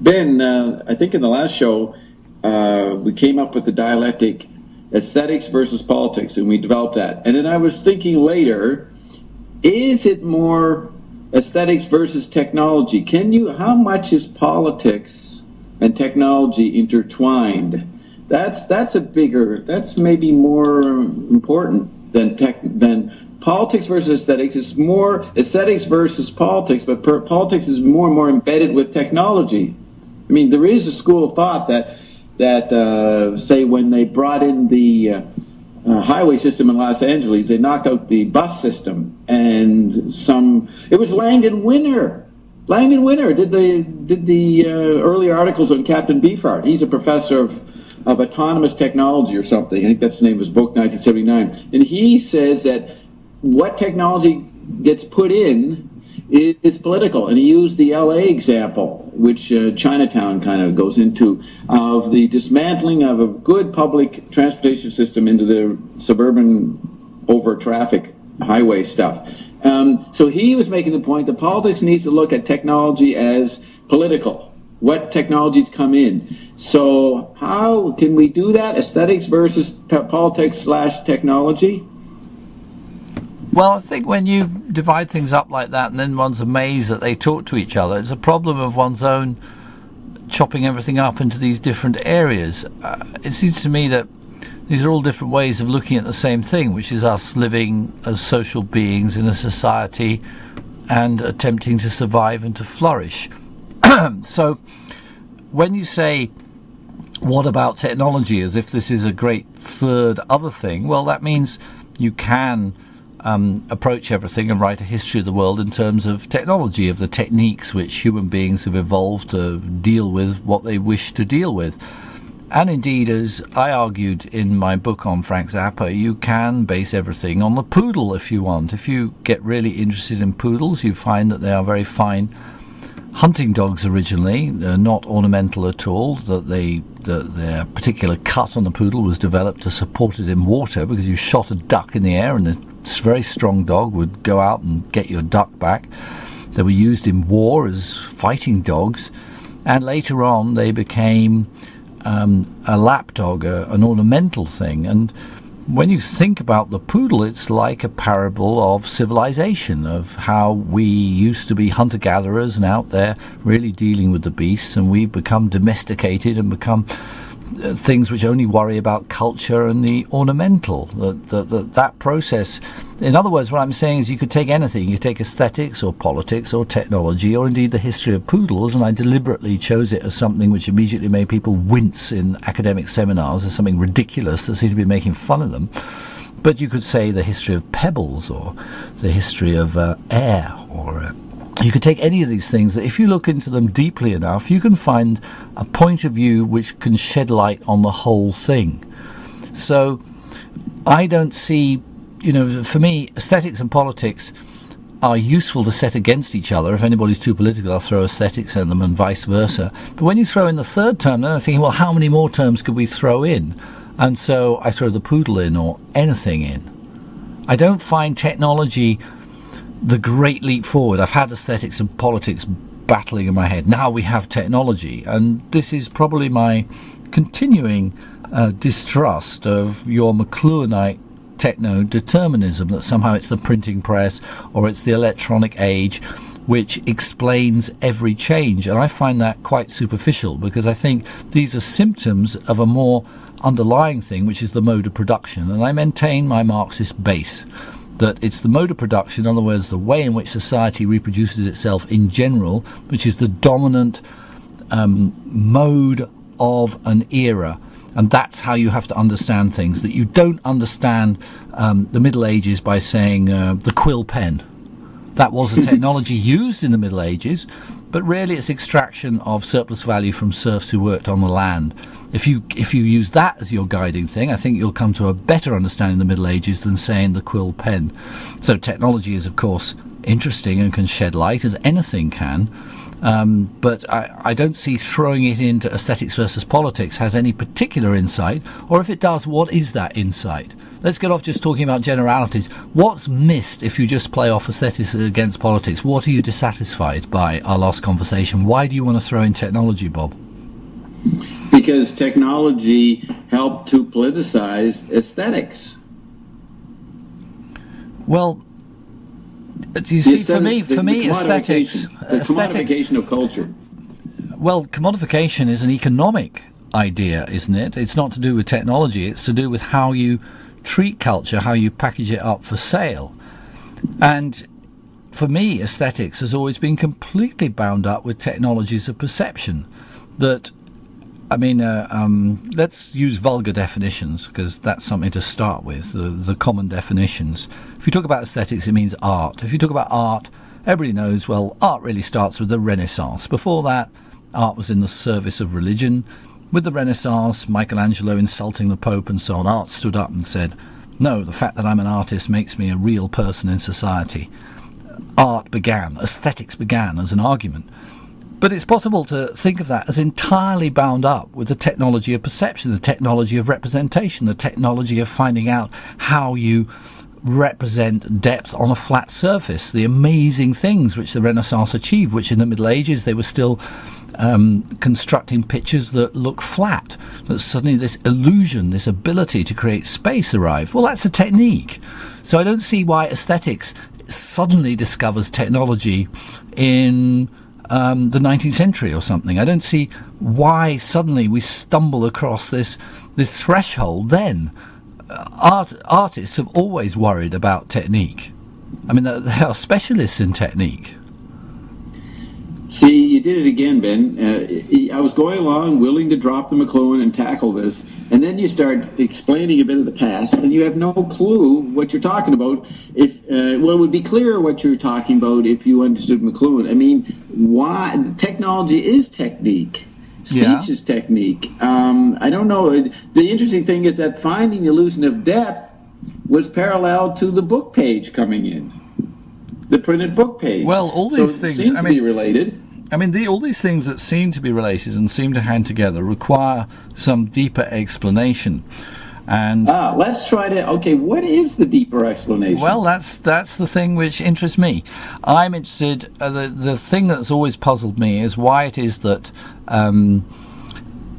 Ben, I think in the last show, we came up with the dialectic aesthetics versus politics, and we developed that. And then I was thinking later, is it more aesthetics versus technology? How much is politics and technology intertwined? That's maybe more important than politics versus aesthetics. It's more aesthetics versus politics, but politics is more and more embedded with technology. I mean, there is a school of thought that say when they brought in the highway system in Los Angeles, they knocked out the bus system, and it was Langdon Winner. Langdon Winner did the early articles on Captain Beefheart. He's a professor of autonomous technology or something. I think that's the name of his book, 1979. And he says that what technology gets put in is political. And he used the LA example, which Chinatown kind of goes into, of the dismantling of a good public transportation system into the suburban over traffic highway stuff. So he was making the point that politics needs to look at technology as political. What technologies come in. So how can we do that? Aesthetics versus politics / technology? Well, I think when you divide things up like that and then one's amazed that they talk to each other, it's a problem of one's own chopping everything up into these different areas. It seems to me that these are all different ways of looking at the same thing, which is us living as social beings in a society and attempting to survive and to flourish. So when you say, what about technology, as if this is a great third other thing, well, that means you can approach everything and write a history of the world in terms of technology, of the techniques which human beings have evolved to deal with what they wish to deal with. And indeed, as I argued in my book on Frank Zappa, you can base everything on the poodle if you want. If you get really interested in poodles, you find that they are very fine hunting dogs originally. They're not ornamental at all, that their particular cut on the poodle was developed to support it in water, because you shot a duck in the air and a very strong dog would go out and get your duck back. They were used in war as fighting dogs, and later on they became a lap dog, an ornamental thing. And when you think about the poodle, it's like a parable of civilization, of how we used to be hunter-gatherers and out there really dealing with the beasts, and we've become domesticated and become things which only worry about culture and the ornamental. That process. In other words, what I'm saying is you could take anything. You take aesthetics or politics or technology or indeed the history of poodles, and I deliberately chose it as something which immediately made people wince in academic seminars as something ridiculous that seemed to be making fun of them. But you could say the history of pebbles or the history of air, or you could take any of these things that if you look into them deeply enough, you can find a point of view which can shed light on the whole thing. So I don't see, for me, aesthetics and politics are useful to set against each other. If anybody's too political, I'll throw aesthetics at them and vice versa. But when you throw in the third term, then I'm thinking, well, how many more terms could we throw in? And so I throw the poodle in or anything in. I don't find technology the great leap forward. I've had aesthetics and politics battling in my head. Now we have technology, and this is probably my continuing distrust of your McLuhanite techno-determinism, that somehow it's the printing press or it's the electronic age which explains every change. And I find that quite superficial, because I think these are symptoms of a more underlying thing, which is the mode of production. And I maintain my Marxist base, that it's the mode of production, in other words, the way in which society reproduces itself in general, which is the dominant mode of an era. And that's how you have to understand things, that you don't understand the Middle Ages by saying the quill pen. That was a technology used in the Middle Ages, but really it's extraction of surplus value from serfs who worked on the land. If you use that as your guiding thing, I think you'll come to a better understanding of the Middle Ages than saying the quill pen. So technology is, of course, interesting and can shed light, as anything can. But I don't see throwing it into aesthetics versus politics has any particular insight, or if it does, what is that insight? let's get off just talking about generalities. What's missed if you just play off aesthetics against politics? What are you dissatisfied by our last conversation? Why do you want to throw in technology, Bob? Because technology helped to politicize aesthetics. Well, do you see, for me, aesthetics... The commodification of culture. Well, commodification is an economic idea, isn't it? It's not to do with technology. It's to do with how you treat culture, how you package it up for sale. And for me, aesthetics has always been completely bound up with technologies of perception. That, I mean, let's use vulgar definitions, because that's something to start with, the common definitions. If you talk about aesthetics, it means art. If you talk about art, everybody knows, well, art really starts with the Renaissance. Before that, art was in the service of religion. With the Renaissance, Michelangelo insulting the Pope and so on, art stood up and said, no, the fact that I'm an artist makes me a real person in society. Art began, aesthetics began as an argument. But it's possible to think of that as entirely bound up with the technology of perception, the technology of representation, the technology of finding out how you represent depth on a flat surface, the amazing things which the Renaissance achieved, which in the Middle Ages they were still constructing pictures that look flat, that suddenly this illusion, this ability to create space arrived. Well, that's a technique. So I don't see why aesthetics suddenly discovers technology in the 19th century or something. I don't see why suddenly we stumble across this threshold then. Artists have always worried about technique. I mean, they are specialists in technique. See, you did it again, Ben. I was going along, willing to drop the McLuhan and tackle this, and then you start explaining a bit of the past, and you have no clue what you're talking about. It would be clear what you're talking about if you understood McLuhan. I mean, why technology is technique. Speech is technique. I don't know. The interesting thing is that finding the illusion of depth was parallel to the book page coming in, the printed book page. Well, all these things seem to be related. I mean, all these things that seem to be related and seem to hang together require some deeper explanation. And let's try to. Okay, what is the deeper explanation? Well, that's the thing which interests me. I'm interested. The thing that's always puzzled me is why it is that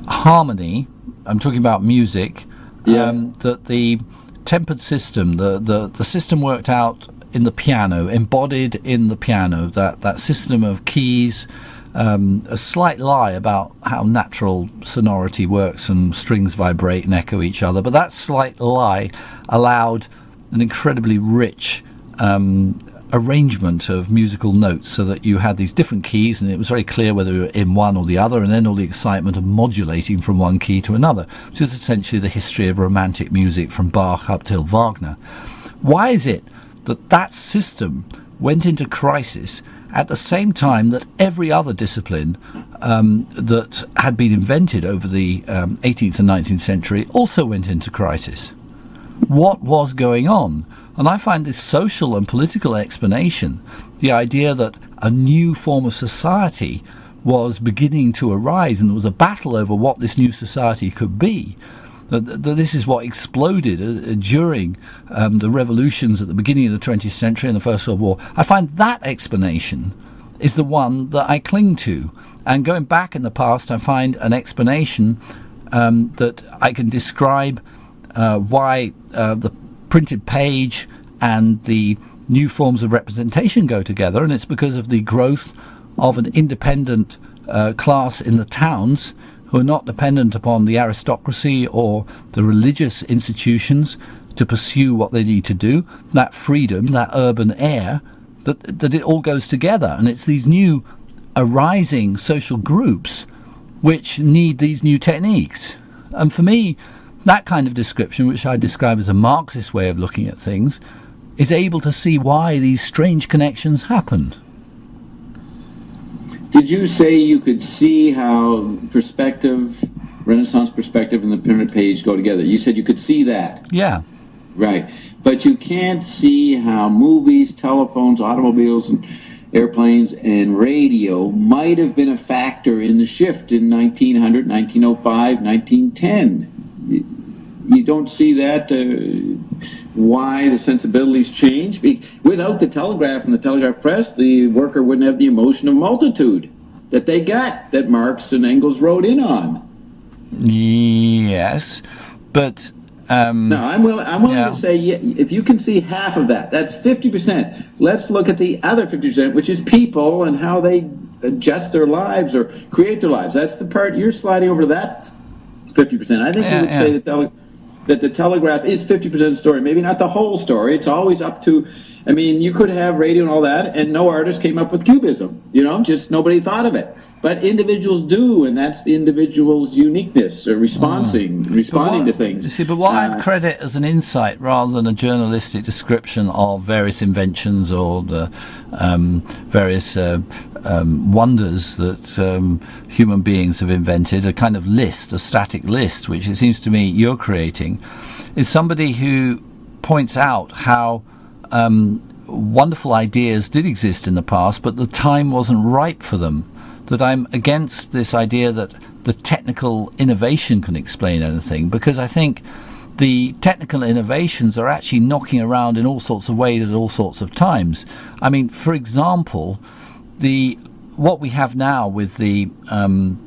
harmony. I'm talking about music. That the tempered system, the system worked out in the piano, embodied in the piano, that system of keys. A slight lie about how natural sonority works and strings vibrate and echo each other, but that slight lie allowed an incredibly rich arrangement of musical notes so that you had these different keys and it was very clear whether you were in one or the other, and then all the excitement of modulating from one key to another, which is essentially the history of romantic music from Bach up till Wagner. Why is it that system went into crisis at the same time that every other discipline that had been invented over the 18th and 19th century also went into crisis? What was going on? And I find this social and political explanation, the idea that a new form of society was beginning to arise and there was a battle over what this new society could be, that this is what exploded during the revolutions at the beginning of the 20th century and the First World War. I find that explanation is the one that I cling to. And going back in the past, I find an explanation that I can describe why the printed page and the new forms of representation go together, and it's because of the growth of an independent class in the towns who are not dependent upon the aristocracy or the religious institutions to pursue what they need to do, that freedom, that urban air, that it all goes together. And it's these new arising social groups which need these new techniques. And for me, that kind of description, which I describe as a Marxist way of looking at things, is able to see why these strange connections happened. Did you say you could see how Renaissance perspective and the printed page go together? You said you could see that. Yeah. Right. But you can't see how movies, telephones, automobiles, and airplanes, and radio might have been a factor in the shift in 1900, 1905, 1910. You don't see that, why the sensibilities change. Without the telegraph and the telegraph press, the worker wouldn't have the emotion of multitude that they got, that Marx and Engels wrote in on. Yes, but... no, I'm willing to say, if you can see half of that, that's 50%. Let's look at the other 50%, which is people and how they adjust their lives or create their lives. That's the part you're sliding over to, that 50%. I think you would say that the telegraph is 50% of the story. Maybe not the whole story. It's always up to... I mean, you could have radio and all that, and no artist came up with cubism. Just nobody thought of it. But individuals do, and that's the individual's uniqueness, or responding to things. See, but what I'd credit as an insight rather than a journalistic description of various inventions or the various wonders that human beings have invented, a kind of list, a static list, which it seems to me you're creating, is somebody who points out how wonderful ideas did exist in the past, but the time wasn't ripe for them. That I'm against this idea that the technical innovation can explain anything, because I think the technical innovations are actually knocking around in all sorts of ways at all sorts of times. I mean, for example, what we have now with the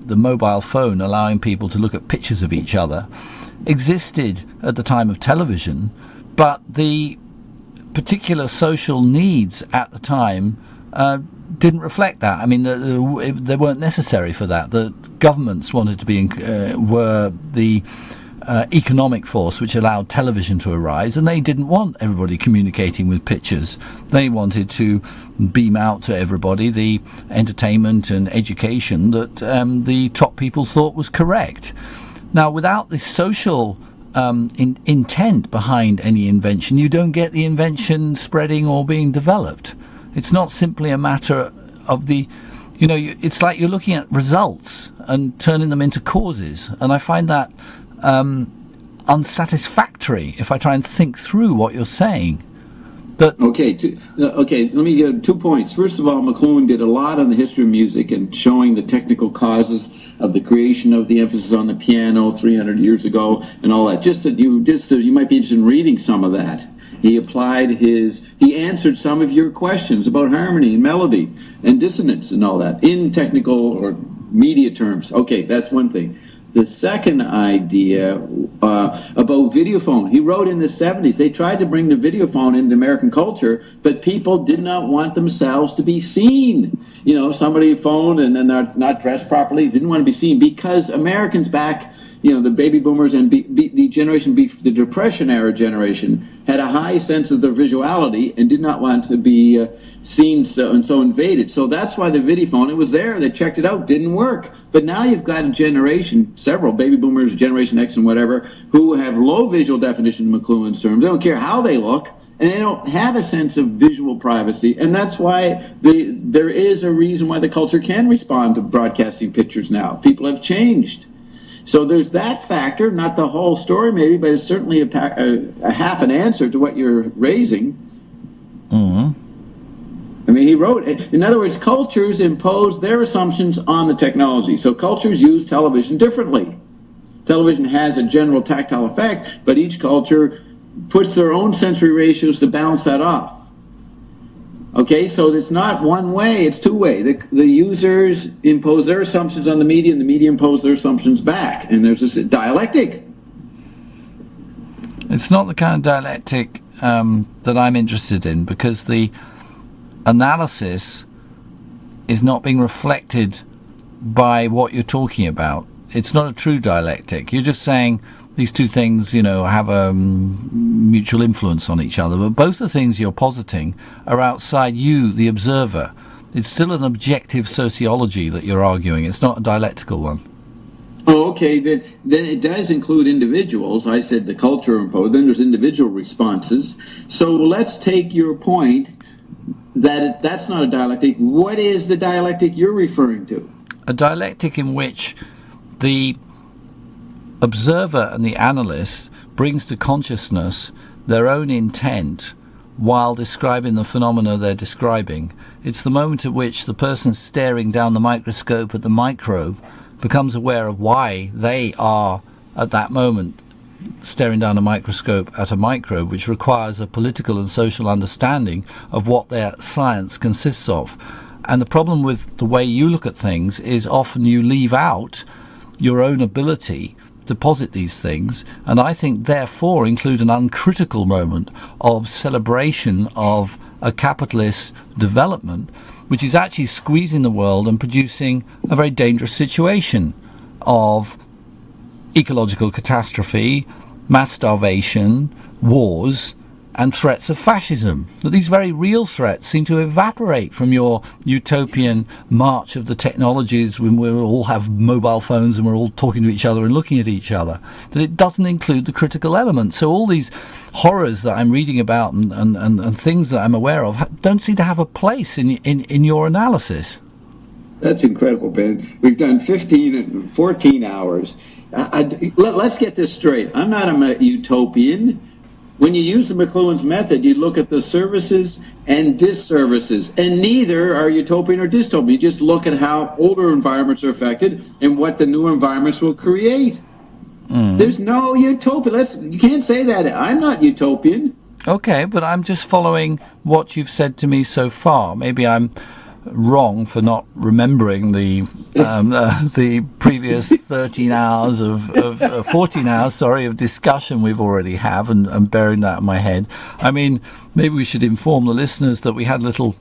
mobile phone allowing people to look at pictures of each other existed at the time of television, but the particular social needs at the time didn't reflect that. I mean, they weren't necessary for that. The governments wanted to were the economic force which allowed television to arise, and they didn't want everybody communicating with pictures. They wanted to beam out to everybody the entertainment and education that the top people thought was correct. Now, without the social intent behind any invention, you don't get the invention spreading or being developed. It's not simply a matter of it's like you're looking at results and turning them into causes, and I find that unsatisfactory if I try and think through what you're saying. Okay, let me give 2 points. First of all, McLuhan did a lot on the history of music and showing the technical causes of the creation of the emphasis on the piano 300 years ago and all that. You might be interested in reading some of that. He answered some of your questions about harmony and melody and dissonance and all that in technical or media terms. Okay, that's one thing. The second idea about videophone, he wrote in the 70s, they tried to bring the videophone into American culture, but people did not want themselves to be seen. Somebody phoned and then they're not dressed properly, didn't want to be seen, because Americans back, the baby boomers and the generation, the Depression era generation, had a high sense of their visuality and did not want to be seen so invaded. So that's why the videophone, it was there, they checked it out, didn't work. But now you've got a generation, several baby boomers, Generation X and whatever, who have low visual definition in McLuhan's terms. They don't care how they look, and they don't have a sense of visual privacy. And that's why there is a reason why the culture can respond to broadcasting pictures now. People have changed. So there's that factor, not the whole story maybe, but it's certainly a half an answer to what you're raising. Mm-hmm. I mean, he wrote, in other words, cultures impose their assumptions on the technology. So cultures use television differently. Television has a general tactile effect, but each culture puts their own sensory ratios to balance that off. Okay, so it's not one way, it's two way. The users impose their assumptions on the media, and the media impose their assumptions back. And there's this dialectic. It's not the kind of dialectic that I'm interested in, because the analysis is not being reflected by what you're talking about. It's not a true dialectic. You're just saying these two things, have a mutual influence on each other, but both the things you're positing are outside you, the observer. It's still an objective sociology that you're arguing. It's not a dialectical one. Oh, okay. Then it does include individuals. I said the culture imposed. Then there's individual responses. So let's take your point that that's not a dialectic. What is the dialectic you're referring to? A dialectic in which the observer and the analyst brings to consciousness their own intent while describing the phenomena they're describing. It's the moment at which the person staring down the microscope at the microbe becomes aware of why they are at that moment staring down a microscope at a microbe, which requires a political and social understanding of what their science consists of. And the problem with the way you look at things is often you leave out your own ability to posit these things, and I think therefore include an uncritical moment of celebration of a capitalist development, which is actually squeezing the world and producing a very dangerous situation of ecological catastrophe, mass starvation, wars, and threats of fascism. That these very real threats seem to evaporate from your utopian march of the technologies when we all have mobile phones and we're all talking to each other and looking at each other. That it doesn't include the critical element. So all these horrors that I'm reading about and things that I'm aware of don't seem to have a place in your analysis. That's incredible, Ben. We've done 14 hours. Let's get this straight. I'm not a utopian. When you use the McLuhan's method, you look at the services and disservices, and neither are utopian or dystopian. You just look at how older environments are affected and what the new environments will create. There's no utopia. You can't say that. I'm not utopian. Okay, but I'm just following what you've said to me so far. Maybe I'm wrong for not remembering the previous 13 hours of 14 hours, of discussion we've already have, and bearing that in my head. I mean, maybe we should inform the listeners that we had a little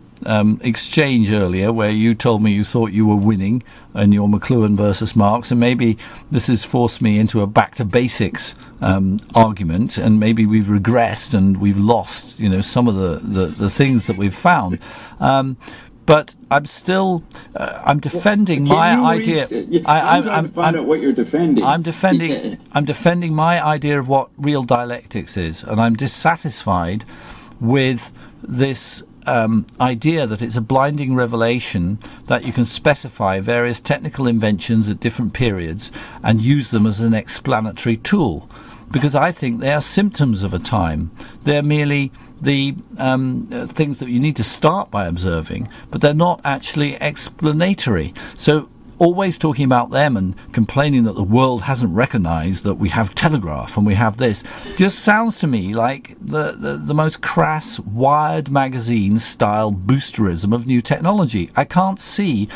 exchange earlier where you told me you thought you were winning in your McLuhan versus Marx, and maybe this has forced me into a back to basics argument, and maybe we've regressed and we've lost some of the things that we've found. But I'm still, I'm defending my idea. I'm trying to find out what you're defending. I'm defending my idea of what real dialectics is, and I'm dissatisfied with this idea that it's a blinding revelation that you can specify various technical inventions at different periods and use them as an explanatory tool, because I think they are symptoms of a time. They're merely the things that you need to start by observing, but they're not actually explanatory. So always talking about them and complaining that the world hasn't recognized that we have telegraph and we have this just sounds to me like the most crass Wired magazine style boosterism of new technology. I can't see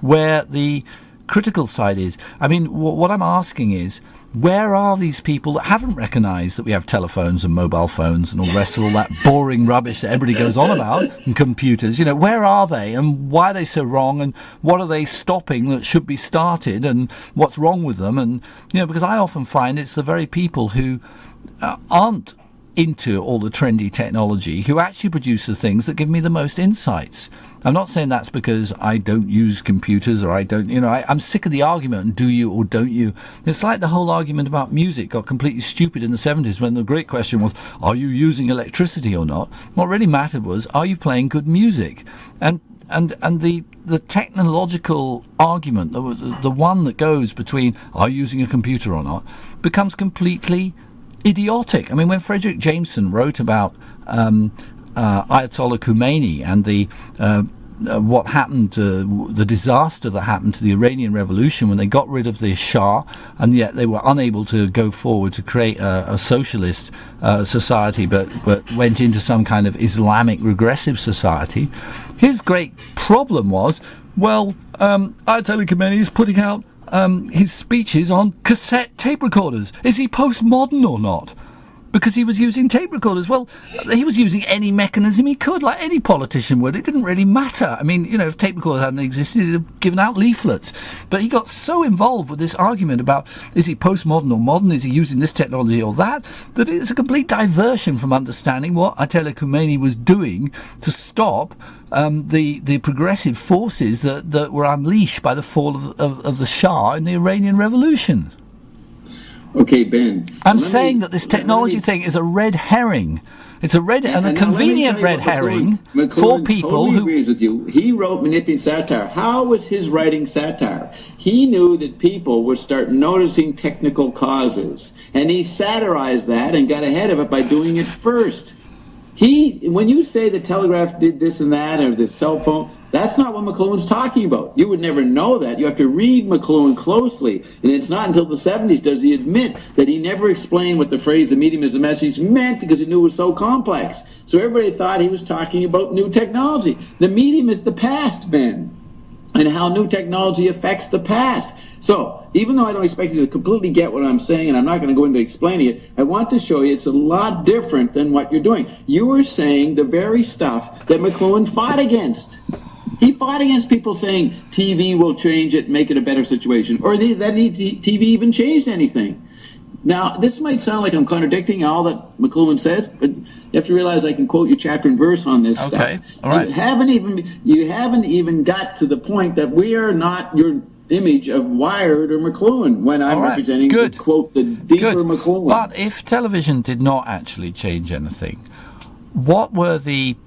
where the critical side is. I mean, what I'm asking is, where are these people that haven't recognised that we have telephones and mobile phones and all the rest of all that boring rubbish that everybody goes on about, and computers? Where are they, and why are they so wrong, and what are they stopping that should be started, and what's wrong with them? And because I often find it's the very people who aren't into all the trendy technology who actually produce the things that give me the most insights. I'm not saying that's because I don't use computers or I don't, I'm sick of the argument, do you or don't you? It's like the whole argument about music got completely stupid in the 70s when the great question was, are you using electricity or not? What really mattered was, are you playing good music? And the technological argument, the one that goes between are you using a computer or not, becomes completely idiotic. I mean, when Frederick Jameson wrote about Ayatollah Khomeini and the what happened, the disaster that happened to the Iranian Revolution when they got rid of the Shah, and yet they were unable to go forward to create a socialist society, but went into some kind of Islamic regressive society. His great problem was, Ayatollah Khomeini is putting out his speeches on cassette tape recorders. Is he postmodern or not? Because he was using tape recorders. Well, he was using any mechanism he could, like any politician would. It didn't really matter. I mean, if tape recorders hadn't existed, he'd have given out leaflets. But he got so involved with this argument about, is he postmodern or modern? Is he using this technology or that it's a complete diversion from understanding what Ayatollah Khomeini was doing to stop the progressive forces that were unleashed by the fall of the Shah in the Iranian Revolution. Okay, Ben. I'm saying that this technology thing is a red herring. It's a convenient red herring for people totally who agrees with you. He wrote Manipulating Satire. How was his writing satire? He knew that people would start noticing technical causes, and he satirized that and got ahead of it by doing it first. When you say the telegraph did this and that, or the cell phone, That's not what McLuhan's talking about. You would never know that. You have to read McLuhan closely. And it's not until the 70s does he admit that he never explained what the phrase "the medium is the message" meant, because he knew it was so complex. So everybody thought he was talking about new technology. The medium is the past, Ben, and how new technology affects the past. So even though I don't expect you to completely get what I'm saying, and I'm not going to go into explaining it, I want to show you it's a lot different than what you're doing. You were saying the very stuff that McLuhan fought against. He fought against people saying TV will change it, make it a better situation, or that TV even changed anything. Now, this might sound like I'm contradicting all that McLuhan says, but you have to realize I can quote you chapter and verse on this stuff. Okay, all right. You haven't even got to the point that we are not your image of Wired or McLuhan when I'm representing, to quote, the deeper McLuhan. But if television did not actually change anything, what were the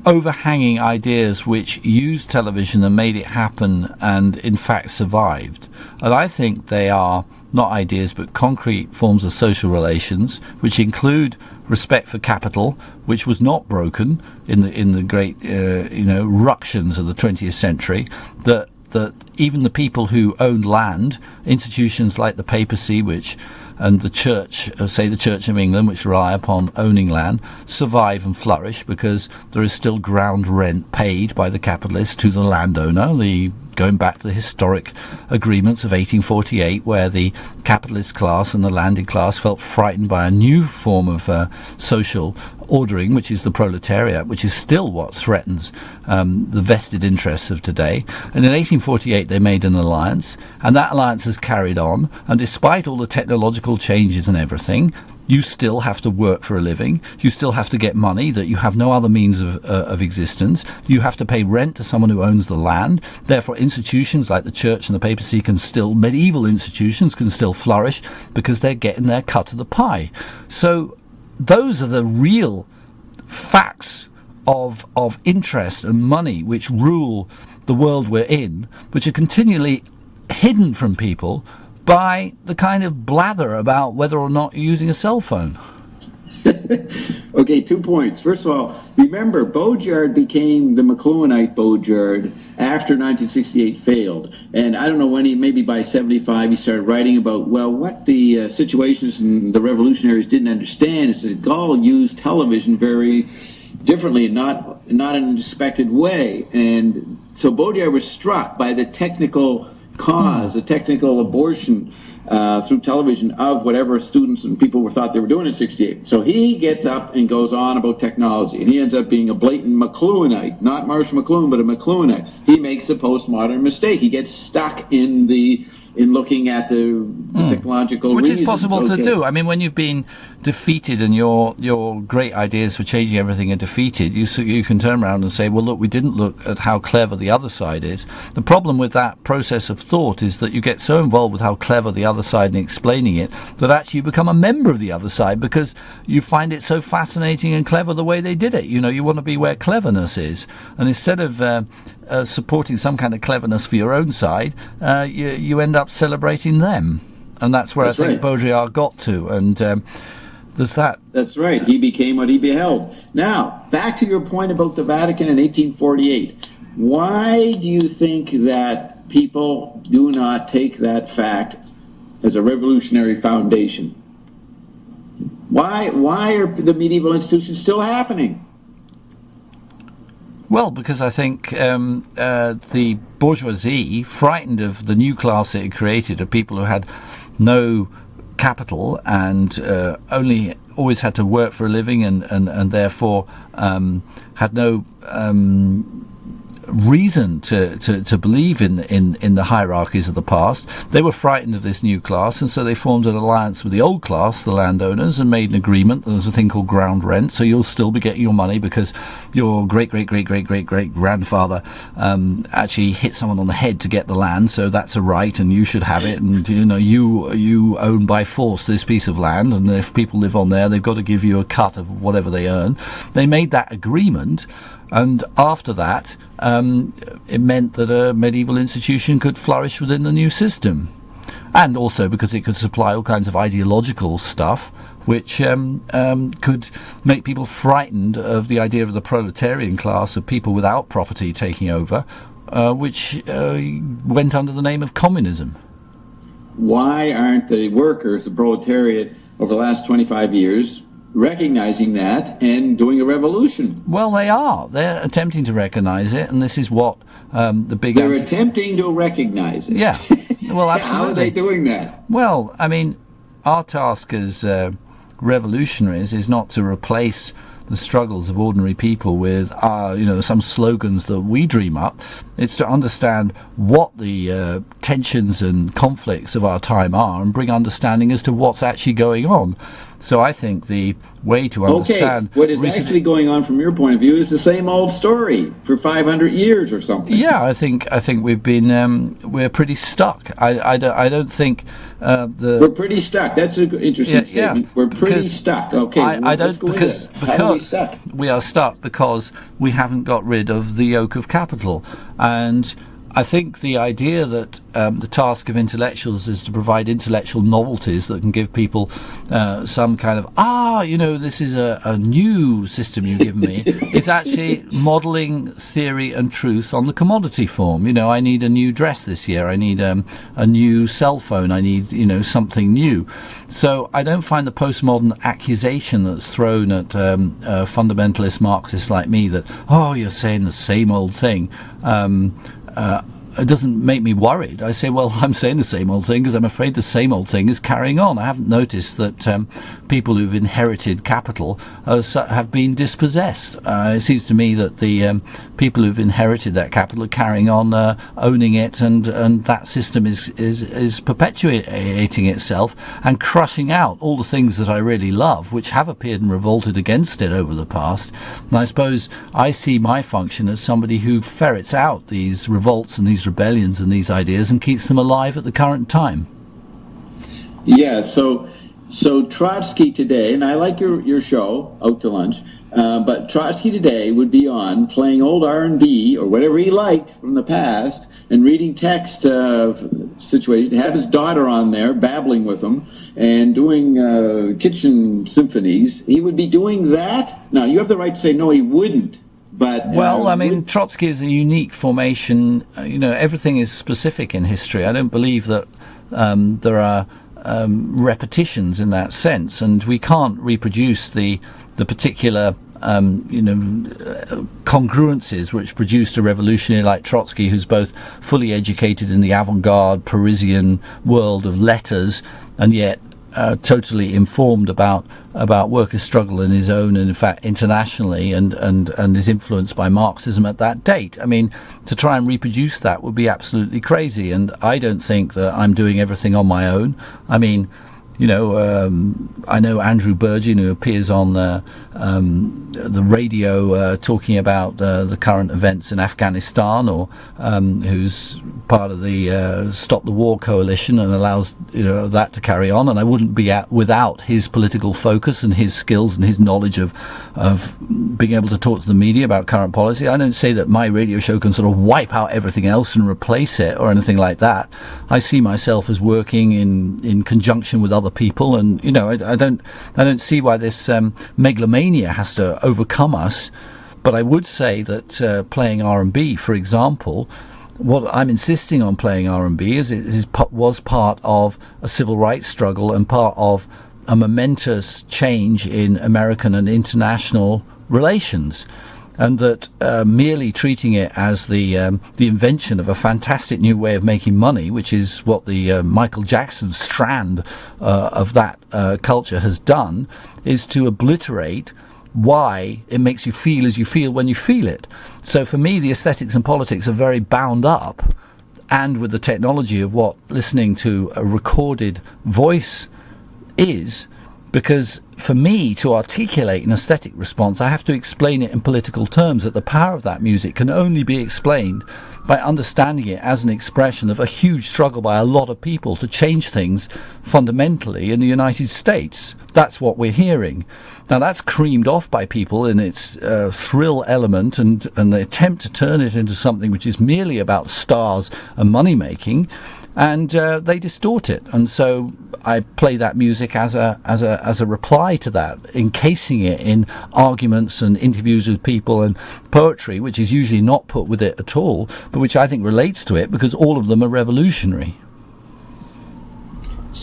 overhanging ideas which used television and made it happen and in fact survived? And I think they are not ideas but concrete forms of social relations, which include respect for capital, which was not broken in the great ructions of the 20th century, that even the people who owned land, institutions like the papacy, and the church, say the Church of England, which rely upon owning land, survive and flourish because there is still ground rent paid by the capitalist to the landowner, going back to the historic agreements of 1848, where the capitalist class and the landed class felt frightened by a new form of social ordering, which is the proletariat, which is still what threatens the vested interests of today. And in 1848 they made an alliance, and that alliance has carried on, and despite all the technological changes and everything, you still have to work for a living. You still have to get money, that you have no other means of existence. You have to pay rent to someone who owns the land. Therefore, institutions like the church and the papacy medieval institutions can still flourish because they're getting their cut of the pie. So those are the real facts of interest and money which rule the world we're in, which are continually hidden from people by the kind of blather about whether or not you're using a cell phone. Okay, 2 points. First of all, remember, Bodyard became the McLuhanite Bodyard after 1968 failed. And I don't know when, maybe by 75, he started writing about, what the situationists and the revolutionaries didn't understand is that Gall used television very differently and not in an expected way. And so Bodyard was struck by the technical cause, a technical abortion through television of whatever students and people thought they were doing in 68. So he gets up and goes on about technology, and he ends up being a blatant McLuhanite, not Marshall McLuhan, but a McLuhanite. He makes a postmodern mistake. He gets stuck in looking at the technological which reasons. is possible to do. I mean, when you've been defeated and your great ideas for changing everything are defeated, you can turn around and say, well, look, we didn't look at how clever the other side is. The problem with that process of thought is that you get so involved with how clever the other side and explaining it that actually you become a member of the other side because you find it so fascinating and clever the way they did it. You want to be where cleverness is. And instead of supporting some kind of cleverness for your own side, you end up celebrating them. And that's where I think Baudrillard got to. And there's that. That's right. He became what he beheld. Now, back to your point about the Vatican in 1848. Why do you think that people do not take that fact as a revolutionary foundation? Why are the medieval institutions still happening? Well, because I think the bourgeoisie, frightened of the new class it had created, of people who had no capital and only always had to work for a living and therefore had no reason to believe in the hierarchies of the past. They were frightened of this new class, and so they formed an alliance with the old class, the landowners, and made an agreement. There's a thing called ground rent, so you'll still be getting your money because your great grandfather actually hit someone on the head to get the land, so that's a right and you should have it, and you own by force this piece of land, and if people live on there they've got to give you a cut of whatever they earn. They made that agreement. And after that, it meant that a medieval institution could flourish within the new system. And also because it could supply all kinds of ideological stuff, which could make people frightened of the idea of the proletarian class, of people without property taking over, which went under the name of communism. Why aren't the workers, the proletariat, over the last 25 years recognizing that and doing a revolution? Well, they are. They're attempting to recognize it, and this is what the big... They're attempting to recognize it. Yeah. Well, absolutely. How are they doing that? Well, I mean, our task as revolutionaries is not to replace the struggles of ordinary people with, some slogans that we dream up. It's to understand what the tensions and conflicts of our time are and bring understanding as to what's actually going on. So I think the way to understand... Okay, what is actually going on from your point of view is the same old story for 500 years or something. Yeah, I think we've been we're pretty stuck. I don't think we're pretty stuck. That's an interesting statement. Yeah, we're pretty stuck. Okay, because we are stuck because we haven't got rid of the yoke of capital. And I think the idea that the task of intellectuals is to provide intellectual novelties that can give people some kind of, this is a new system you've given me, is actually modelling theory and truth on the commodity form. I need a new dress this year, I need a new cell phone, I need, something new. So I don't find the postmodern accusation that's thrown at fundamentalist Marxists like me that, you're saying the same old thing, it doesn't make me worried. I say, well, I'm saying the same old thing because I'm afraid the same old thing is carrying on. I haven't noticed that people who've inherited capital have been dispossessed. It seems to me that the people who've inherited that capital are carrying on owning it, and that system is perpetuating itself and crushing out all the things that I really love, which have appeared and revolted against it over the past. And I suppose I see my function as somebody who ferrets out these revolts and these rebellions and these ideas and keeps them alive at the current time. Yeah, so Trotsky today, and I like your show, Out to Lunch, but Trotsky today would be on playing old R&B or whatever he liked from the past and reading text situation, have his daughter on there babbling with him and doing kitchen symphonies. He would be doing that? Now, you have the right to say no, he wouldn't. But, Trotsky is a unique formation. Everything is specific in history. I don't believe that there are repetitions in that sense, and we can't reproduce the particular congruences which produced a revolutionary like Trotsky, who's both fully educated in the avant-garde Parisian world of letters and yet totally informed about workers' struggle in his own and in fact internationally, and is influenced by Marxism at that date. I mean, to try and reproduce that would be absolutely crazy, and I don't think that I'm doing everything on my own. I mean, I know Andrew Burgin, who appears on the radio talking about the current events in Afghanistan, or who's part of the Stop the War coalition and allows that to carry on. And I wouldn't be without his political focus and his skills and his knowledge of being able to talk to the media about current policy. I don't say that my radio show can sort of wipe out everything else and replace it or anything like that. I see myself as working in conjunction with other people, and I don't see why this megalomania has to overcome us. But I would say that playing R&B, for example, what I'm insisting on playing R&B is was part of a civil rights struggle and part of a momentous change in American and international relations. And that merely treating it as the invention of a fantastic new way of making money, which is what the Michael Jackson strand of that culture has done, is to obliterate why it makes you feel as you feel when you feel it. So for me, the aesthetics and politics are very bound up, and with the technology of what listening to a recorded voice is, because for me to articulate an aesthetic response, I have to explain it in political terms, that the power of that music can only be explained by understanding it as an expression of a huge struggle by a lot of people to change things fundamentally in the United States. That's what we're hearing. Now, that's creamed off by people in its thrill element and the attempt to turn it into something which is merely about stars and money-making, and they distort it. And so I play that music as a reply to that, encasing it in arguments and interviews with people and poetry, which is usually not put with it at all, but which I think relates to it because all of them are revolutionary.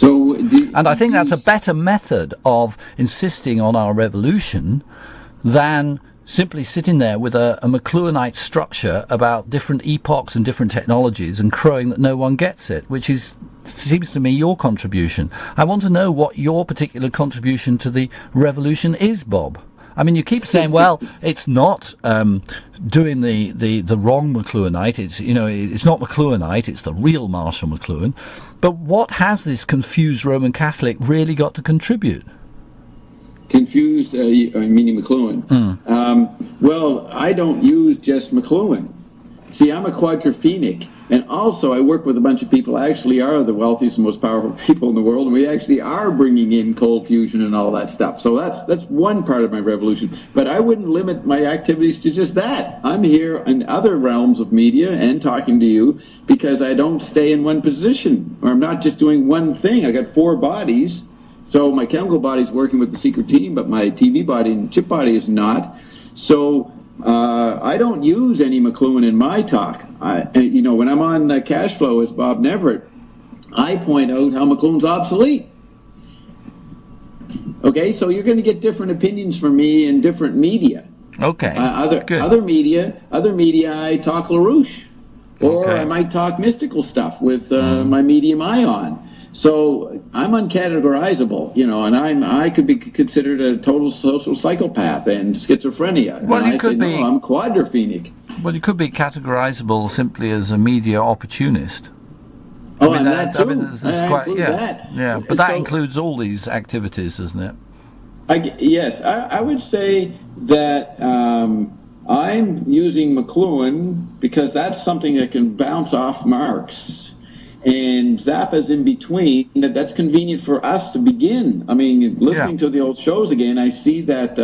And I think that's a better method of insisting on our revolution than simply sitting there with a McLuhanite structure about different epochs and different technologies and crowing that no one gets it, which seems to me your contribution. I want to know what your particular contribution to the revolution is, Bob. I mean, you keep saying, well, it's not doing the wrong McLuhanite. It's not McLuhanite. It's the real Marshall McLuhan. But what has this confused Roman Catholic really got to contribute? Confused, meaning McLuhan. Well, I don't use just McLuhan. See, I'm a quadrophenic, and also I work with a bunch of people who actually are the wealthiest and most powerful people in the world, and we actually are bringing in cold fusion and all that stuff. So that's one part of my revolution. But I wouldn't limit my activities to just that. I'm here in other realms of media and talking to you because I don't stay in one position, or I'm not just doing one thing. I got 4 bodies. So my chemical body is working with the secret team, but my TV body and chip body is not. So I don't use any McLuhan in my talk. When I'm on Cash Flow as Bob Neverett, I point out how McLuhan's obsolete. Okay, so you're going to get different opinions from me in different media. Okay. Other media, I talk LaRouche, or I might talk mystical stuff with my medium Ion. So I'm uncategorizable, and I could be considered a total social psychopath and schizophrenia. Well, and you could be. No, I'm quadrophenic. Well, you could be categorizable simply as a media opportunist. Oh, and that too. Yeah, but that includes all these activities, doesn't it? Yes, I would say that I'm using McLuhan because that's something that can bounce off Marx. And Zappa's in between. That's convenient for us to begin. I mean, listening to the old shows again, I see that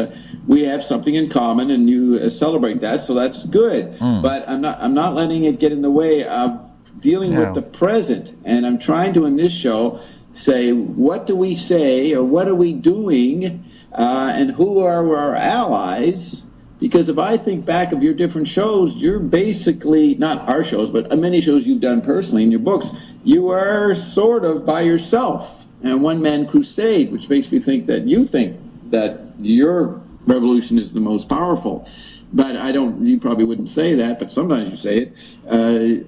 we have something in common, and you celebrate that, so that's good. But I'm not letting it get in the way of dealing with the present. And I'm trying to, in this show, say, what do we say, or what are we doing, and who are our allies? Because if I think back of your different shows, you're basically, not our shows, but many shows you've done personally in your books, you are sort of by yourself and one-man crusade, which makes me think that you think that your revolution is the most powerful. But you probably wouldn't say that, but sometimes you say it.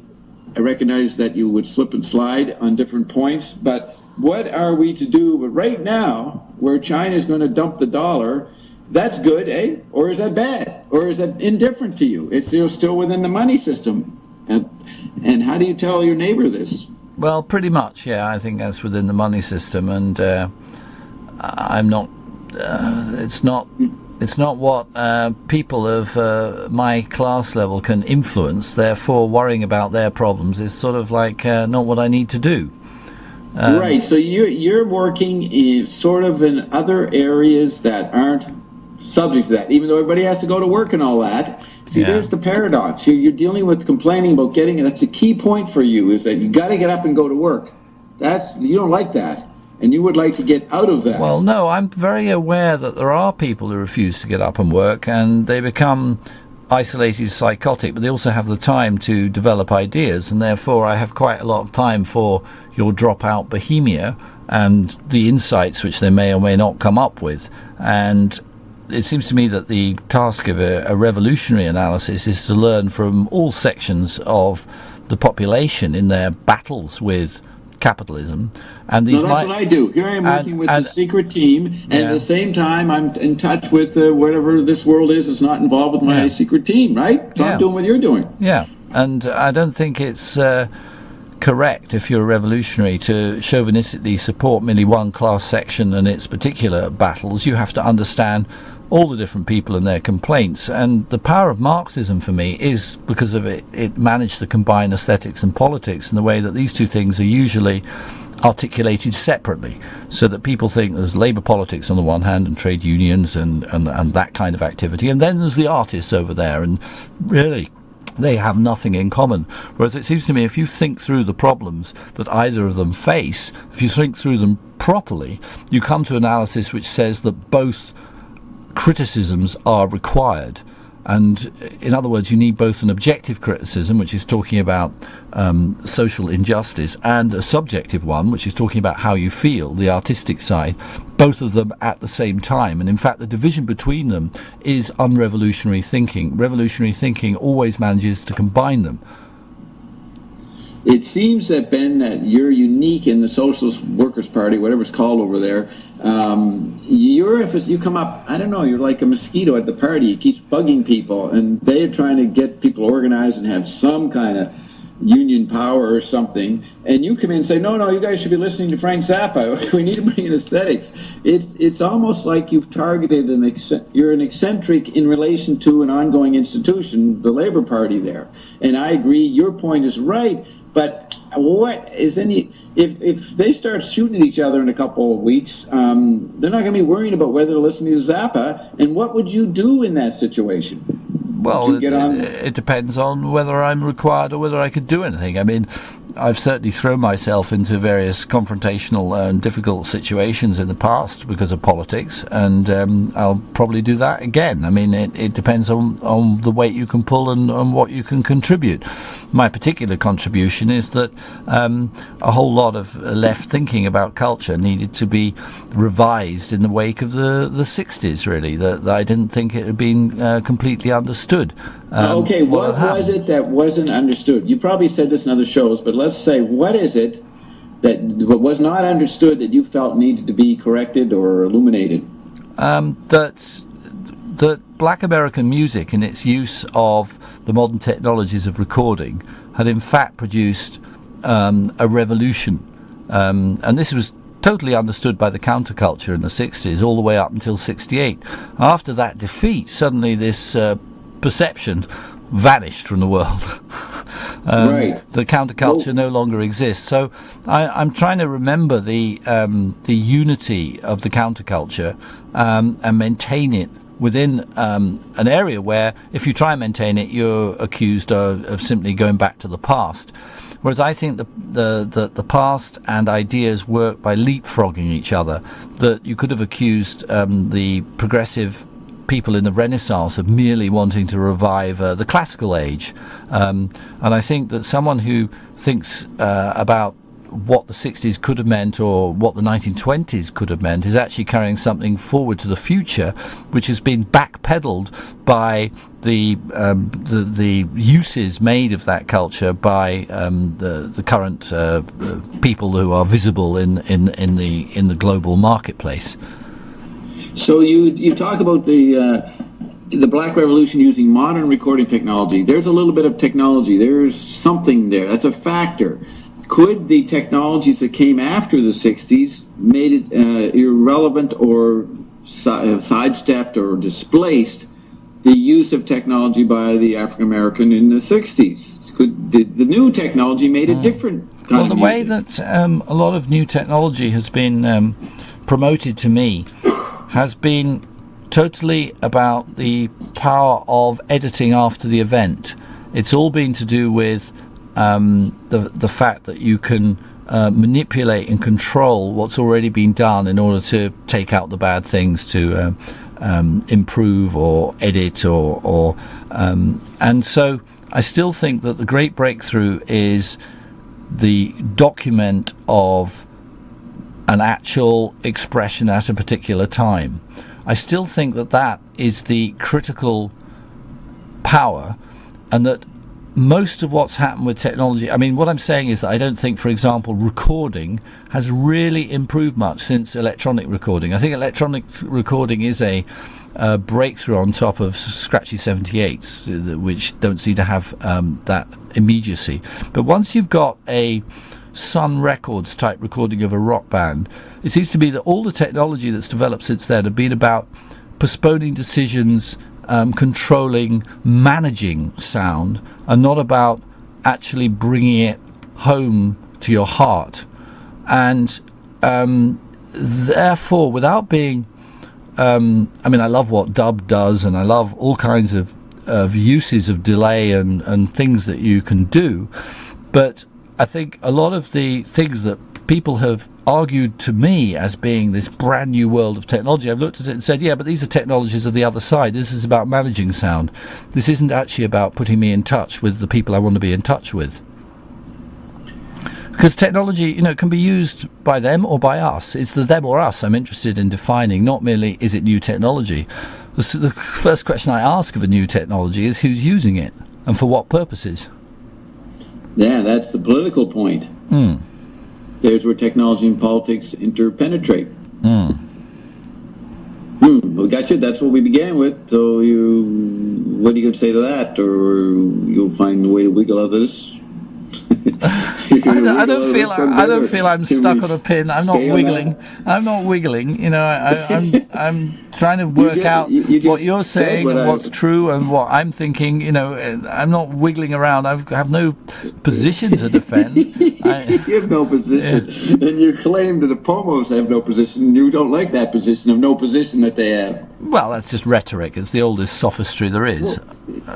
I recognize that you would slip and slide on different points, but what are we to do? But right now, where China is going to dump the dollar, that's good, eh? Or is that bad? Or is that indifferent to you? It's still within the money system. And how do you tell your neighbor this? Well, pretty much, yeah. I think that's within the money system, and I'm not. It's not what people of my class level can influence. Therefore, worrying about their problems is sort of like not what I need to do. Right. So you're working in sort of in other areas that aren't subject to that, even though everybody has to go to work and all that. See, there's the paradox. You're dealing with complaining about getting it. That's a key point for you, is that you got to get up and go to work. You don't like that, and you would like to get out of that. Well, no, I'm very aware that there are people who refuse to get up and work, and they become isolated, psychotic, but they also have the time to develop ideas, and therefore I have quite a lot of time for your dropout bohemia and the insights which they may or may not come up with. And it seems to me that the task of a revolutionary analysis is to learn from all sections of the population in their battles with capitalism. And that's what I do. Here I am working with the secret team, and at the same time I'm in touch with whatever this world is that's not involved with my secret team, right? So I'm doing what you're doing. Yeah, and I don't think it's correct, if you're a revolutionary, to chauvinistically support merely one class section and its particular battles. You have to understand all the different people and their complaints. And the power of Marxism for me is because of it managed to combine aesthetics and politics in the way that these two things are usually articulated separately, so that people think there's labour politics on the one hand and trade unions and that kind of activity, and then there's the artists over there, and really they have nothing in common. Whereas it seems to me, if you think through the problems that either of them face, if you think through them properly, you come to analysis which says that both criticisms are required. And in other words, you need both an objective criticism, which is talking about social injustice, and a subjective one, which is talking about how you feel, the artistic side, both of them at the same time. And in fact, the division between them is unrevolutionary thinking. Revolutionary thinking always manages to combine them. It seems that, Ben, that you're unique in the Socialist Workers' Party, whatever it's called over there. If you come up, I don't know, you're like a mosquito at the party. It keeps bugging people, and they're trying to get people organized and have some kind of union power or something. And you come in and say, no, you guys should be listening to Frank Zappa. We need to bring in aesthetics. It's almost like you've targeted you're an eccentric in relation to an ongoing institution, the Labour Party there. And I agree, your point is right. But what is if they start shooting at each other in a couple of weeks, they're not going to be worrying about whether they're listening to Zappa. And what would you do in that situation? Well, it depends on whether I'm required or whether I could do anything. I mean, I've certainly thrown myself into various confrontational and difficult situations in the past because of politics, and I'll probably do that again. I mean, it depends on the weight you can pull and what you can contribute. My particular contribution is that a whole lot of left thinking about culture needed to be revised in the wake of the 60s, really, that I didn't think it had been completely understood. Okay, what was it that wasn't understood? You probably said this in other shows, but let's say, what is it that was not understood that you felt needed to be corrected or illuminated? That black American music, in its use of the modern technologies of recording, had in fact produced a revolution. And this was totally understood by the counterculture in the 60s, all the way up until 68. After that defeat, suddenly this perception vanished from the world. Right. The counterculture no longer exists. So I'm trying to remember the unity of the counterculture and maintain it within an area where, if you try and maintain it, you're accused of simply going back to the past. Whereas I think the past and ideas work by leapfrogging each other. That you could have accused the progressive people in the Renaissance of merely wanting to revive the classical age. And I think that someone who thinks about what the 60s could have meant or what the 1920s could have meant is actually carrying something forward to the future, which has been backpedaled by the uses made of that culture by the current people who are visible in the global marketplace. So you talk about the Black Revolution using modern recording technology. There's a little bit of technology. There's something there. That's a factor. Could the technologies that came after the 60s made it irrelevant or sidestepped or displaced the use of technology by the African American in the 60s? Could the new technology made a different kind of music? Way that a lot of new technology has been promoted to me has been totally about the power of editing after the event. It's all been to do with the fact that you can manipulate and control what's already been done in order to take out the bad things, to improve or edit or and so I still think that the great breakthrough is the document of an actual expression at a particular time. I still think that is the critical power, and that most of what's happened with technology, I mean, what I'm saying is that I don't think, for example, recording has really improved much since electronic recording. I think electronic recording is a breakthrough on top of scratchy 78s, which don't seem to have that immediacy. But once you've got a Sun Records type recording of a rock band, it seems to me that all the technology that's developed since then have been about postponing decisions, controlling, managing sound, and not about actually bringing it home to your heart. And therefore, without being I mean, I love what Dobbs does, and I love all kinds of uses of delay and things that you can do, but I think a lot of the things that people have argued to me as being this brand new world of technology, I've looked at it and said, yeah, but these are technologies of the other side. This is about managing sound. This isn't actually about putting me in touch with the people I want to be in touch with. Because technology, you know, can be used by them or by us. It's the them or us I'm interested in defining, not merely is it new technology. The first question I ask of a new technology is who's using it and for what purposes. Yeah, that's the political point. There's where technology and politics interpenetrate. We got you. That's what we began with. So what are you going to say to that? Or you'll find a way to wiggle out of this? I don't feel I'm stuck on a pin. I'm not wiggling. I'm not wiggling. You know, I'm trying to work out what you're saying and what's true and what I'm thinking. You know, I'm not wiggling around. I have no position to defend. You have no position, and you claim that the Pomos have no position. And you don't like that position of no position that they have. Well, that's just rhetoric. It's the oldest sophistry there is.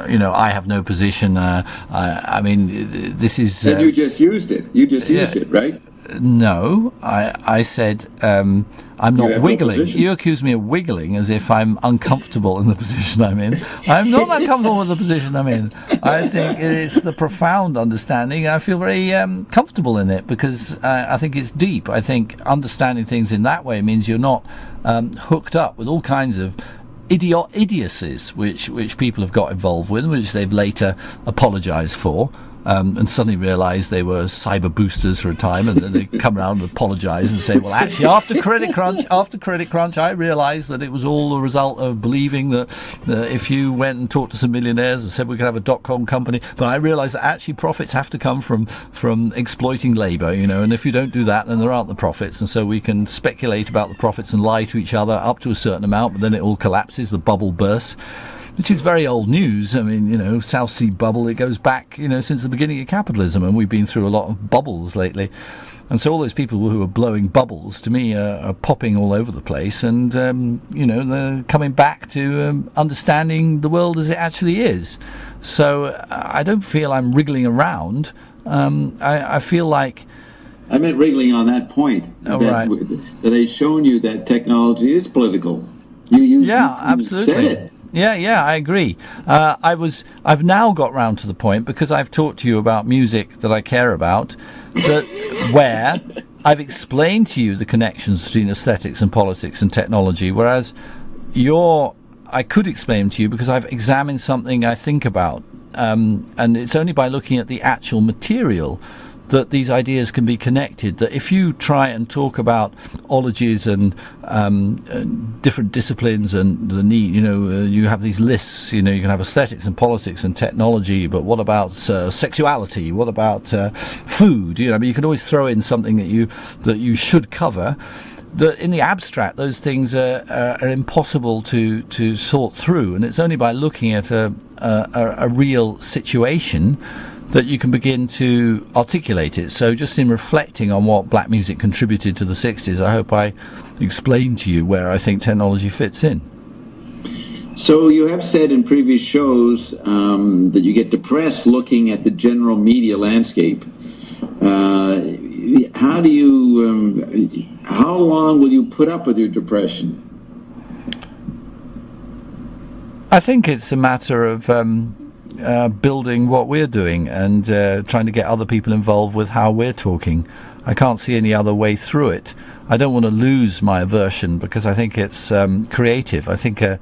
You know, I have no position. I mean, this is. And you just used it. You just used it, right? No, I said I'm not wiggling. You accuse me of wiggling as if I'm uncomfortable in the position I'm in. I'm not uncomfortable with the position I'm in. I think it's the profound understanding. I feel very comfortable in it because I think it's deep. I think understanding things in that way means you're not hooked up with all kinds of idiocies which people have got involved with, which they've later apologised for. And suddenly realise they were cyber boosters for a time, and then they come around and apologise and say, well, actually, after Credit Crunch, I realised that it was all the result of believing that if you went and talked to some millionaires and said we could have a .com company, but I realised that actually profits have to come from exploiting labour, you know, and if you don't do that, then there aren't the profits, and so we can speculate about the profits and lie to each other up to a certain amount, but then it all collapses, the bubble bursts. Which is very old news. I mean, you know, South Sea bubble, it goes back, you know, since the beginning of capitalism, and we've been through a lot of bubbles lately. And so all those people who are blowing bubbles, to me, are popping all over the place, and, you know, they're coming back to understanding the world as it actually is. So I don't feel I'm wriggling around. I feel like... I meant wriggling on that point. Right. That I've shown you that technology is political. You absolutely. Said it. Yeah, I agree. I've now got round to the point, because I've talked to you about music that I care about, where I've explained to you the connections between aesthetics and politics and technology, whereas I could explain to you because I've examined something I think about, and it's only by looking at the actual material that these ideas can be connected. That if you try and talk about ologies and different disciplines and the need, you know, you have these lists, you know, you can have aesthetics and politics and technology, but what about sexuality? What about food? You know, I mean, you can always throw in something that you should cover. That in the abstract, those things are impossible to sort through, and it's only by looking at a real situation that you can begin to articulate it. So just in reflecting on what black music contributed to the 60s, I hope I explained to you where I think technology fits in. So you have said in previous shows that you get depressed looking at the general media landscape. How long will you put up with your depression? I think it's a matter of building what we're doing and trying to get other people involved with how we're talking. I can't see any other way through it. I don't want to lose my aversion because I think it's creative. I think a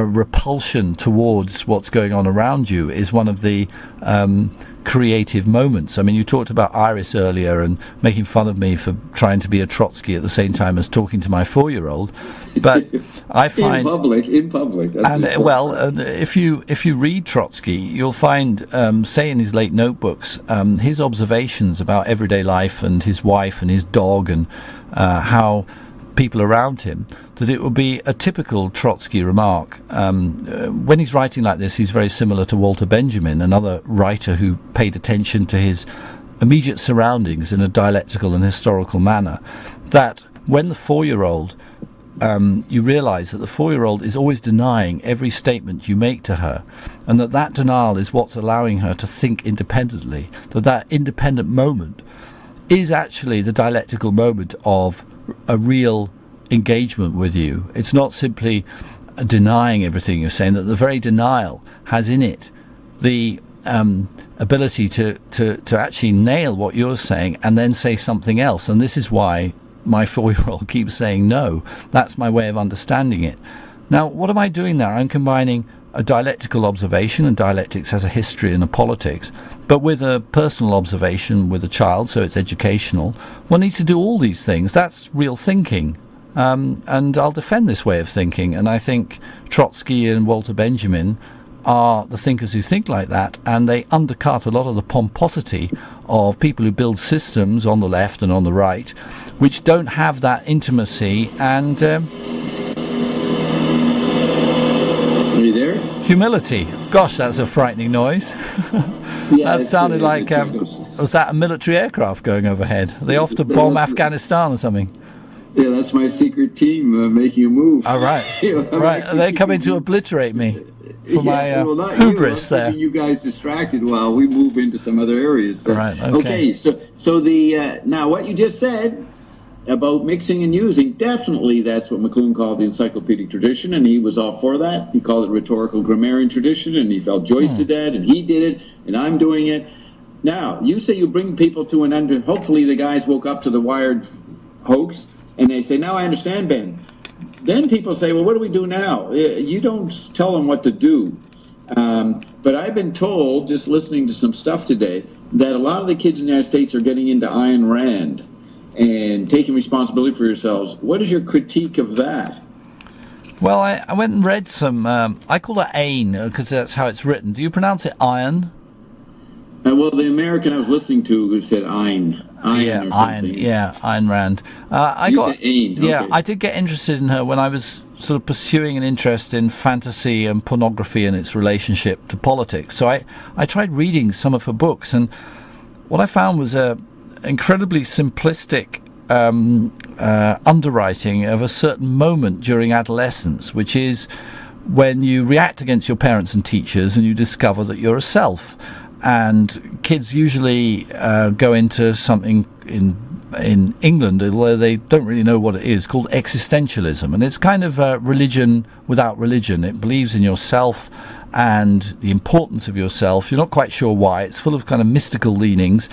repulsion towards what's going on around you is one of the creative moments. I mean, you talked about Iris earlier and making fun of me for trying to be a Trotsky at the same time as talking to my 4-year-old, but I find in public. That's if you read Trotsky, you'll find, say in his late notebooks, his observations about everyday life and his wife and his dog and how people around him, that it would be a typical Trotsky remark. When he's writing like this, he's very similar to Walter Benjamin, another writer who paid attention to his immediate surroundings in a dialectical and historical manner. That when the 4-year-old, you realise that the 4-year-old is always denying every statement you make to her, and that denial is what's allowing her to think independently, that independent moment is actually the dialectical moment of a real engagement with you. It's not simply denying everything you're saying, that the very denial has in it the ability to actually nail what you're saying and then say something else. And this is why my 4-year-old keeps saying no. That's my way of understanding it. Now, what am I doing there? I'm combining a dialectical observation, and dialectics has a history and a politics, but with a personal observation with a child, so it's educational. One needs to do all these things. That's real thinking. And I'll defend this way of thinking, and I think Trotsky and Walter Benjamin are the thinkers who think like that, and they undercut a lot of the pomposity of people who build systems on the left and on the right, which don't have that intimacy and Are you there? humility. Gosh, that's a frightening noise. Yeah, that sounded like, was that a military aircraft going overhead? Are they off to bomb Afghanistan or something? Yeah, that's my secret team making a move. All right. Right. Are they coming to obliterate me for my hubris there? You guys distracted while we move into some other areas. So. Right. Okay. So the now what you just said about mixing and using, definitely that's what McLuhan called the encyclopedic tradition, and he was all for that. He called it rhetorical grammarian tradition, and he felt Joyce did that, and he did it, and I'm doing it. Now, you say you bring people to an under. Hopefully the guys woke up to the Wired hoax, and they say, now I understand, Ben. Then people say, well, what do we do now? You don't tell them what to do. But I've been told, just listening to some stuff today, that a lot of the kids in the United States are getting into Ayn Rand and taking responsibility for yourselves. What is your critique of that? Well, I went and read some, I call it Ayn, because that's how it's written. Do you pronounce it iron? Well, the American I was listening to said Ayn. Ayn Rand. Said Ayn. Yeah, Okay. I did get interested in her when I was sort of pursuing an interest in fantasy and pornography and its relationship to politics. So I tried reading some of her books, and what I found was a incredibly simplistic underwriting of a certain moment during adolescence, which is when you react against your parents and teachers and you discover that you're a self. And kids usually go into something in England, although they don't really know what it is, called existentialism. And it's kind of religion without religion. It believes in yourself and the importance of yourself. You're not quite sure why. It's full of kind of mystical leanings.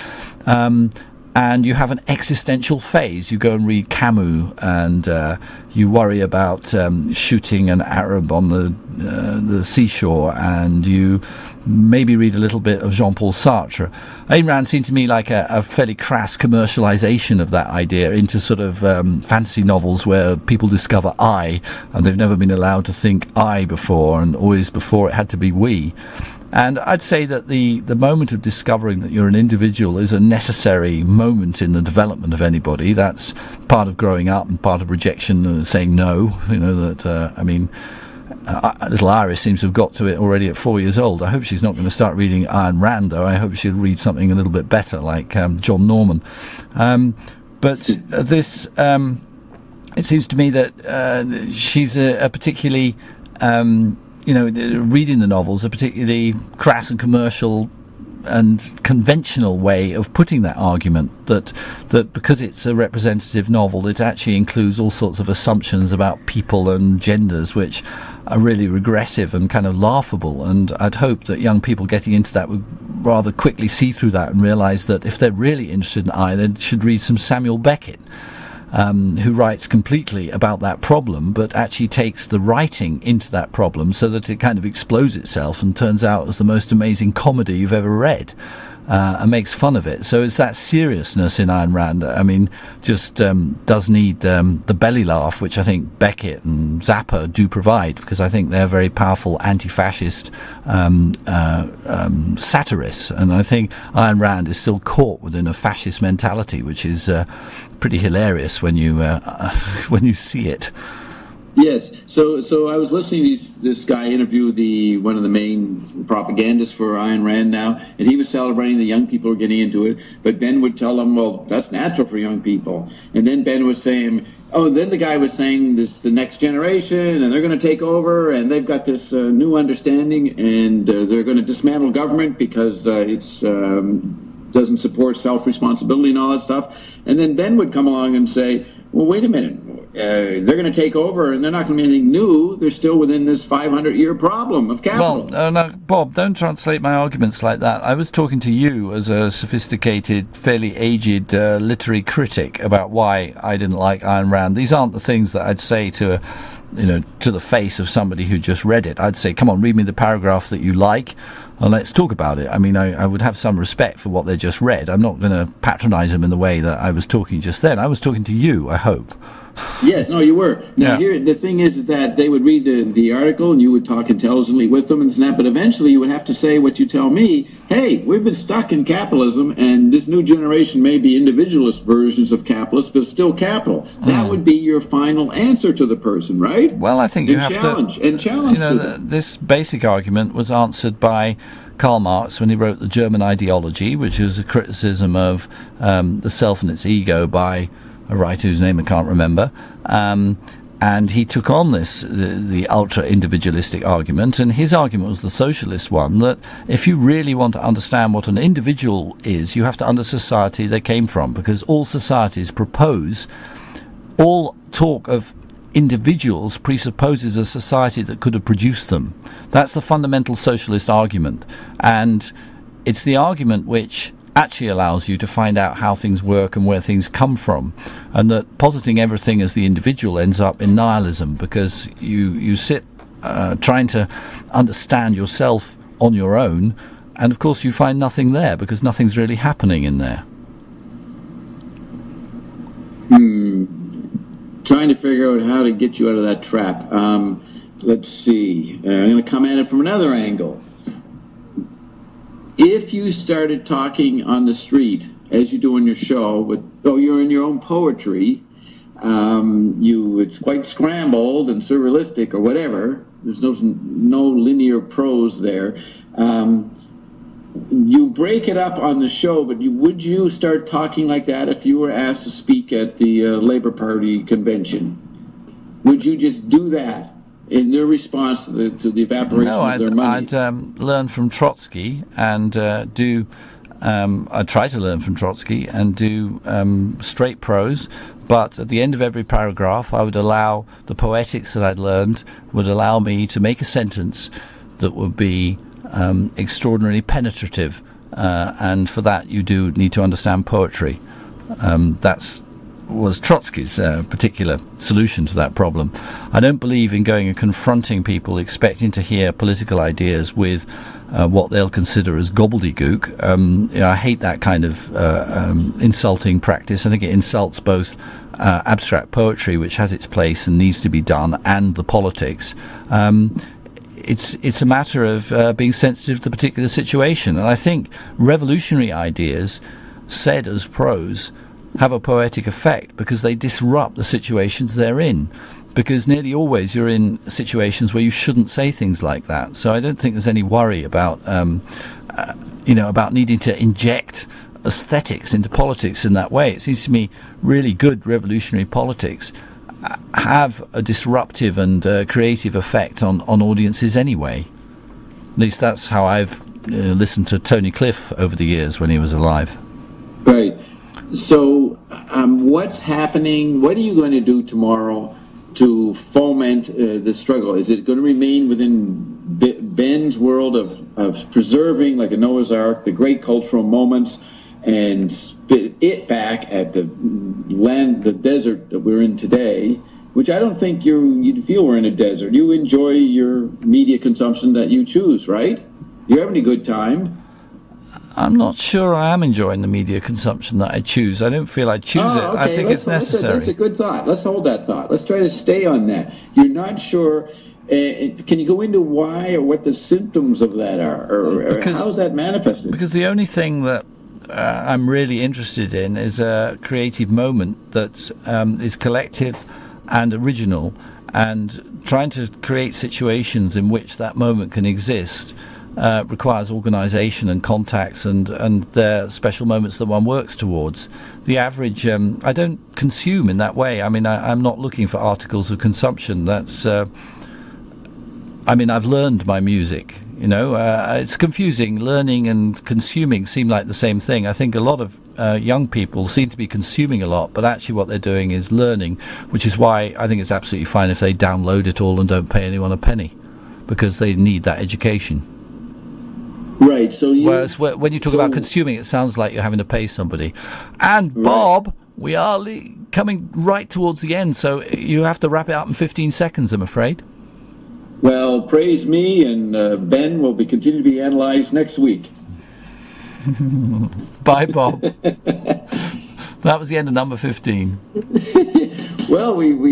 And you have an existential phase. You go and read Camus, and you worry about shooting an Arab on the seashore, and you maybe read a little bit of Jean-Paul Sartre. Ayn Rand seemed to me like a fairly crass commercialization of that idea into sort of fantasy novels where people discover I, and they've never been allowed to think I before, and always before it had to be we. And I'd say that the moment of discovering that you're an individual is a necessary moment in the development of anybody. That's part of growing up and part of rejection and saying no. You know, that, little Iris seems to have got to it already at 4 years old. I hope she's not going to start reading Ayn Rand, though. I hope she'll read something a little bit better, like John Norman. But this, it seems to me that she's a particularly... reading the novels, a particularly crass and commercial and conventional way of putting that argument, that because it's a representative novel, it actually includes all sorts of assumptions about people and genders which are really regressive and kind of laughable. And I'd hope that young people getting into that would rather quickly see through that and realise that if they're really interested in I, they should read some Samuel Beckett. Who writes completely about that problem, but actually takes the writing into that problem so that it kind of explodes itself and turns out as the most amazing comedy you've ever read. and makes fun of it. So it's that seriousness in Ayn Rand. I mean, just does need the belly laugh, which I think Beckett and Zappa do provide, because I think they're very powerful anti-fascist satirists. And I think Ayn Rand is still caught within a fascist mentality, which is pretty hilarious when you when you see it. Yes. So I was listening to this guy interview one of the main propagandists for Ayn Rand now, and he was celebrating the young people were getting into it. But Ben would tell him, well, that's natural for young people. And then Ben was saying, then the guy was saying this the next generation, and they're going to take over, and they've got this new understanding, and they're going to dismantle government because it's doesn't support self-responsibility and all that stuff. And then Ben would come along and say, well, wait a minute. They're going to take over, and they're not going to be anything new. They're still within this 500-year problem of capital. Well, no, Bob, don't translate my arguments like that. I was talking to you as a sophisticated, fairly aged literary critic about why I didn't like Ayn Rand. These aren't the things that I'd say to the face of somebody who just read it. I'd say, come on, read me the paragraph that you like, and let's talk about it. I mean, I would have some respect for what they just read. I'm not going to patronize them in the way that I was talking just then. I was talking to you, I hope. Yes, no, you were. Now, here, the thing is that they would read the article, and you would talk intelligently with them and snap, but eventually you would have to say what you tell me, hey, we've been stuck in capitalism, and this new generation may be individualist versions of capitalists, but still capital. That would be your final answer to the person, right? Well, I think you have to... challenge this basic argument was answered by Karl Marx when he wrote the German Ideology, which was a criticism of the self and its ego by a writer whose name I can't remember, and he took on the ultra-individualistic argument, and his argument was the socialist one, that if you really want to understand what an individual is, you have to understand society they came from, because all societies all talk of individuals presupposes a society that could have produced them. That's the fundamental socialist argument, and it's the argument which actually allows you to find out how things work and where things come from, and that positing everything as the individual ends up in nihilism, because you sit trying to understand yourself on your own, and of course you find nothing there because nothing's really happening in there. Trying to figure out how to get you out of that trap. Let's see. I'm going to come at it from another angle. If you started talking on the street, as you do in your show, you're in your own poetry, it's quite scrambled and surrealistic or whatever. There's no linear prose there. You break it up on the show, but would you start talking like that if you were asked to speak at the Labour Party convention? Would you just do that? In their response to the evaporation of their money? No, I'd learn from Trotsky and I'd try to learn from Trotsky and do straight prose, but at the end of every paragraph I would allow the poetics that I'd learned would allow me to make a sentence that would be extraordinarily penetrative, and for that you do need to understand poetry. That's was Trotsky's particular solution to that problem. I don't believe in going and confronting people expecting to hear political ideas with what they'll consider as gobbledygook. I hate that kind of insulting practice. I think it insults both abstract poetry, which has its place and needs to be done, and the politics. It's a matter of being sensitive to the particular situation, and I think revolutionary ideas said as prose have a poetic effect because they disrupt the situations they're in, because nearly always you're in situations where you shouldn't say things like that. So I don't think there's any worry about about needing to inject aesthetics into politics in that way. It seems to me really good revolutionary politics have a disruptive and creative effect on audiences anyway. At least that's how I've listened to Tony Cliff over the years when he was alive. Right. So what's happening? What are you going to do tomorrow to foment the struggle? Is it going to remain within Ben's world of preserving, like a Noah's Ark, the great cultural moments, and spit it back at the desert that we're in today, which I don't think you'd feel we're in a desert. You enjoy your media consumption that you choose, right? You're having a good time. I'm not sure I am enjoying the media consumption that I choose. I don't feel I choose it. Okay. I think it's necessary. That's a good thought. Let's hold that thought. Let's try to stay on that. You're not sure. Can you go into why or what the symptoms of that are, or how is that manifested? Because the only thing that I'm really interested in is a creative moment that is collective and original, and trying to create situations in which that moment can exist requires organisation and contacts and there are special moments that one works towards. The average, I don't consume in that way. I mean, I'm not looking for articles of consumption. That's, I mean, I've learned my music. You know, it's confusing. Learning and consuming seem like the same thing. I think a lot of young people seem to be consuming a lot, but actually what they're doing is learning, which is why I think it's absolutely fine if they download it all and don't pay anyone a penny, because they need that education. Right. So whereas when you talk about consuming, it sounds like you're having to pay somebody. And Bob, we are coming right towards the end, so you have to wrap it up in 15 seconds, I'm afraid. Well, praise me, and Ben will continue to be analyzed next week. Bye, Bob. That was the end of number 15. Well, we